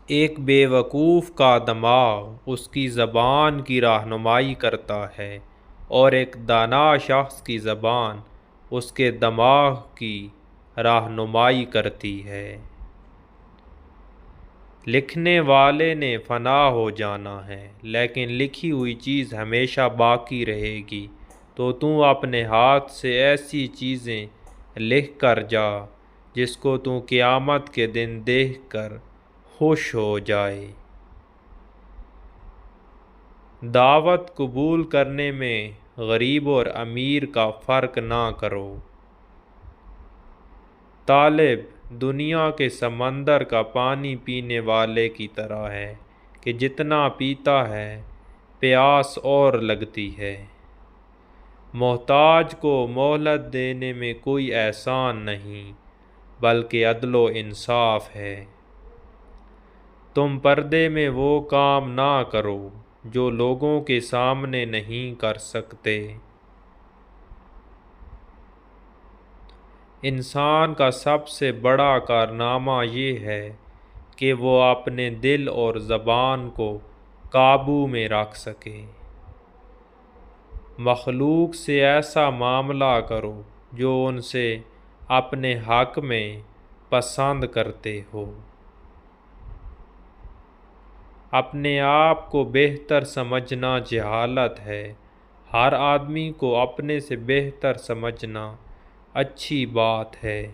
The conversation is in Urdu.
ایک بیوقوف کا دماغ اس کی زبان کی رہنمائی کرتا ہے اور ایک دانا شخص کی زبان اس کے دماغ کی رہنمائی کرتی ہے۔ لکھنے والے نے فنا ہو جانا ہے، لیکن لکھی ہوئی چیز ہمیشہ باقی رہے گی۔ تو اپنے ہاتھ سے ایسی چیزیں لکھ کر جا جس کو تو قیامت کے دن دیکھ کر خوش ہو جائے۔ دعوت قبول کرنے میں غریب اور امیر کا فرق نہ کرو۔ طالب دنیا کے سمندر کا پانی پینے والے کی طرح ہے کہ جتنا پیتا ہے پیاس اور لگتی ہے۔ محتاج کو مہلت دینے میں کوئی احسان نہیں بلکہ عدل و انصاف ہے۔ تم پردے میں وہ کام نہ کرو جو لوگوں کے سامنے نہیں کر سکتے۔ انسان کا سب سے بڑا کارنامہ یہ ہے کہ وہ اپنے دل اور زبان کو قابو میں رکھ سکے۔ مخلوق سے ایسا معاملہ کرو جو ان سے اپنے حق میں پسند کرتے ہو۔ اپنے آپ کو بہتر سمجھنا جہالت ہے۔ ہر آدمی کو اپنے سے بہتر سمجھنا اچھی بات ہے۔